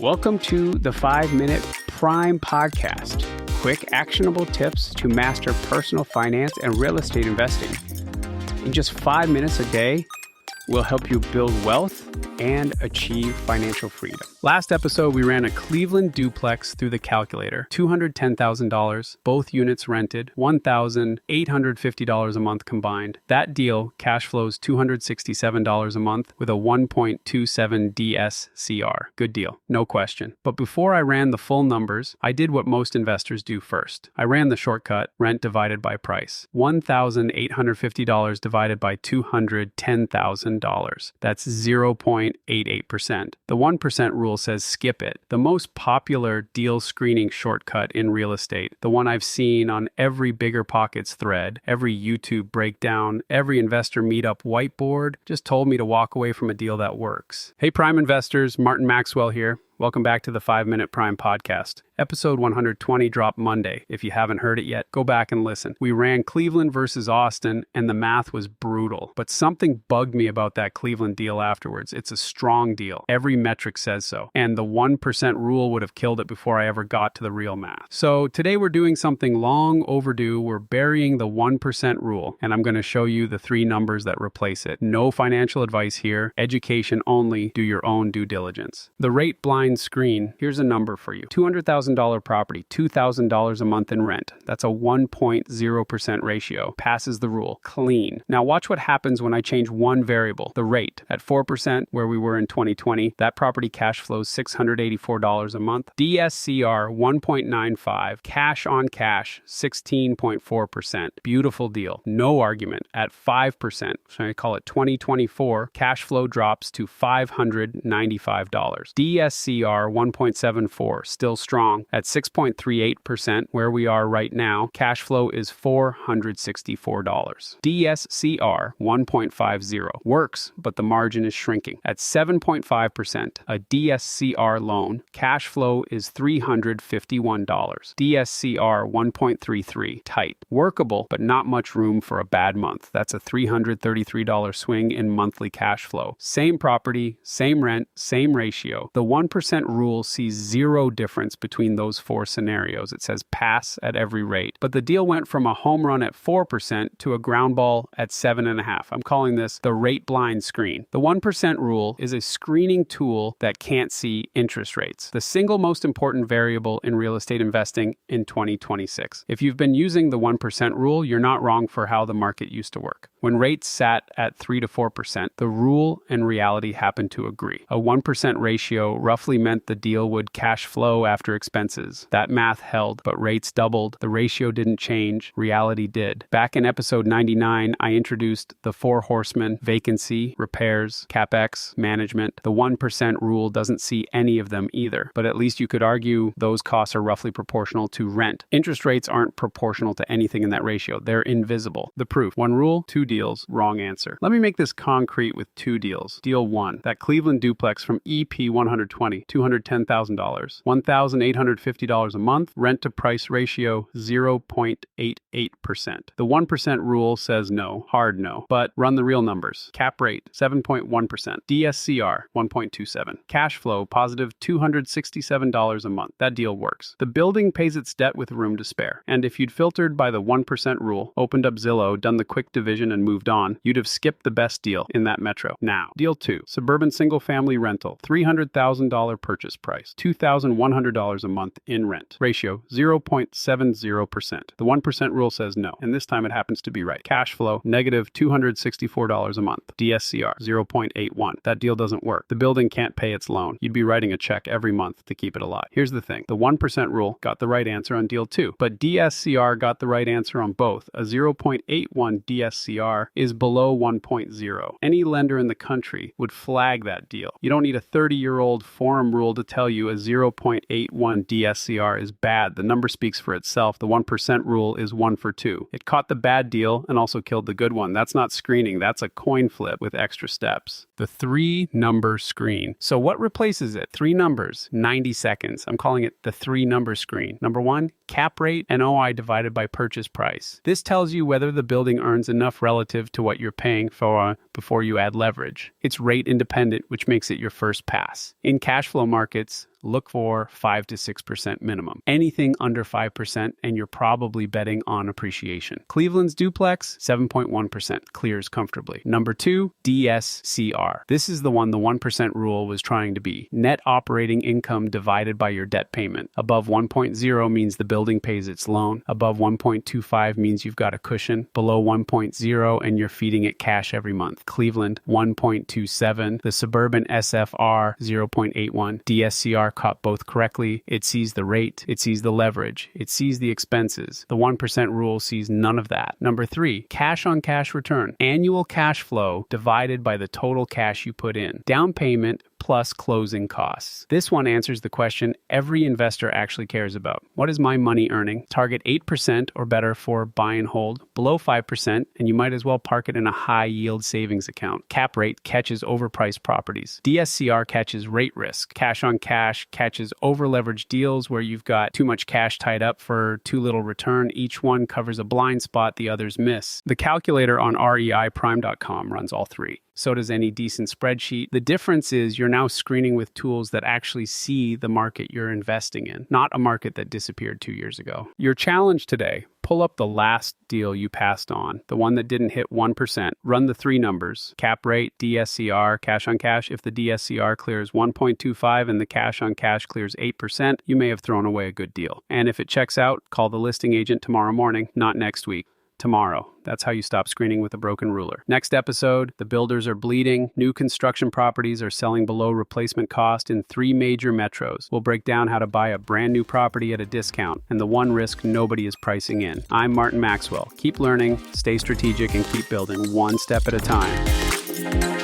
Welcome to the 5-Minute Prime Podcast. Quick, actionable tips to master personal finance and real estate investing. In just 5 minutes a day, we'll help you build wealth and achieve financial freedom. Last episode, we ran a Cleveland duplex through the calculator. $210,000, both units rented, $1,850 a month combined. That deal cash flows $267 a month with a 1.27 DSCR. Good deal, no question. But before I ran the full numbers, I did what most investors do first. I ran the shortcut, rent divided by price. $1,850 divided by $210,000. That's 0.88%. The 1% rule says skip it. The most popular deal screening shortcut in real estate, the one I've seen on every Bigger Pockets thread, every YouTube breakdown, every investor meetup whiteboard, just told me to walk away from a deal that works. Hey, Prime investors, Martin Maxwell here. Welcome back to the 5-Minute Prime Podcast. Episode 120 dropped Monday. If you haven't heard it yet, go back and listen. We ran Cleveland versus Austin, and the math was brutal. But something bugged me about that Cleveland deal afterwards. It's a strong deal. Every metric says so. And the 1% rule would have killed it before I ever got to the real math. So today we're doing something long overdue. We're burying the 1% rule, and I'm going to show you the 3 numbers that replace it. No financial advice here. Education only. Do your own due diligence. The rate blind screen, here's a number for you. $200,000 property, $2,000 a month in rent. That's a 1.0% ratio. Passes the rule. Clean. Now watch what happens when I change one variable, the rate. At 4%, where we were in 2020, that property cash flows $684 a month. DSCR 1.95, cash on cash 16.4%. Beautiful deal. No argument. At 5%, so I call it 2024, cash flow drops to $595. DSCR 1.74, still strong. At 6.38%, where we are right now, cash flow is $464. DSCR 1.50, works, but the margin is shrinking. At 7.5%, a DSCR loan, cash flow is $351. DSCR 1.33, tight. Workable, but not much room for a bad month. That's a $333 swing in monthly cash flow. Same property, same rent, same ratio. The 1% rule sees zero difference between those 4 scenarios. It says pass at every rate. But the deal went from a home run at 4% to a ground ball at 7.5%. I'm calling this the rate blind screen. The 1% rule is a screening tool that can't see interest rates, the single most important variable in real estate investing in 2026. If you've been using the 1% rule, you're not wrong for how the market used to work. When rates sat at 3 to 4%, the rule and reality happened to agree. A 1% ratio roughly meant the deal would cash flow after expenses. That math held, but rates doubled. The ratio didn't change. Reality did. Back in episode 99, I introduced the 4 horsemen: vacancy, repairs, capex, management. The 1% rule doesn't see any of them either, but at least you could argue those costs are roughly proportional to rent. Interest rates aren't proportional to anything in that ratio. They're invisible. The proof: 1 rule, 2 deals, wrong answer. Let me make this concrete with 2 deals. Deal 1, that Cleveland duplex from EP 120, $210,000, $1,850 a month, rent to price ratio 0.88%. The 1% rule says no, hard no, but run the real numbers. Cap rate 7.1%, DSCR 1.27, cash flow positive $267 a month. That deal works. The building pays its debt with room to spare. And if you'd filtered by the 1% rule, opened up Zillow, done the quick division and moved on, you'd have skipped the best deal in that metro. Now, deal 2, suburban single family rental, $300,000 purchase price, $2,100 a month in rent. Ratio 0.70%. The 1% rule says no, and this time it happens to be right. Cash flow negative $264 a month. DSCR 0.81. That deal doesn't work. The building can't pay its loan. You'd be writing a check every month to keep it alive. Here's the thing. The 1% rule got the right answer on deal 2, but DSCR got the right answer on both. A 0.81 DSCR is below 1.0. Any lender in the country would flag that deal. You don't need a 30-year-old forum rule to tell you a 0.81 DSCR is bad. The number speaks for itself. The 1% rule is 1 for 2. It caught the bad deal and also killed the good one. That's not screening. That's a coin flip with extra steps. The 3-number screen. So what replaces it? 3 numbers, 90 seconds. I'm calling it the 3-number screen. Number 1, cap rate, NOI divided by purchase price. This tells you whether the building earns enough relative to what you're paying for before you add leverage. It's rate independent, which makes it your first pass. In cash flow markets, look for 5 to 6% minimum. Anything under 5% and you're probably betting on appreciation. Cleveland's duplex, 7.1%, clears comfortably. Number 2, DSCR. This is the one the 1% rule was trying to be. Net operating income divided by your debt payment. Above 1.0 means the building pays its loan. Above 1.25 means you've got a cushion. Below 1.0 and you're feeding it cash every month. Cleveland, 1.27. The suburban SFR, 0.81. DSCR caught both correctly. It sees the rate. It sees the leverage. It sees the expenses. The 1% rule sees none of that. Number 3, cash on cash return. Annual cash flow divided by the total cash you put in. Down payment plus closing costs. This one answers the question every investor actually cares about. What is my money earning? Target 8% or better for buy and hold. Below 5%, and you might as well park it in a high yield savings account. Cap rate catches overpriced properties. DSCR catches rate risk. Cash on cash catches over-leveraged deals where you've got too much cash tied up for too little return. Each one covers a blind spot the others miss. The calculator on reiprime.com runs all three. So does any decent spreadsheet. The difference is you're now screening with tools that actually see the market you're investing in, not a market that disappeared 2 years ago. Your challenge today: pull up the last deal you passed on, the one that didn't hit 1%. Run the 3 numbers: cap rate, DSCR, cash on cash. If the DSCR clears 1.25 and the cash on cash clears 8%, you may have thrown away a good deal. And if it checks out, call the listing agent tomorrow morning, not next week. Tomorrow. That's how you stop screening with a broken ruler. Next episode, the builders are bleeding. New construction properties are selling below replacement cost in 3 major metros. We'll break down how to buy a brand new property at a discount and the one risk nobody is pricing in. I'm Martin Maxwell. Keep learning, stay strategic, and keep building one step at a time.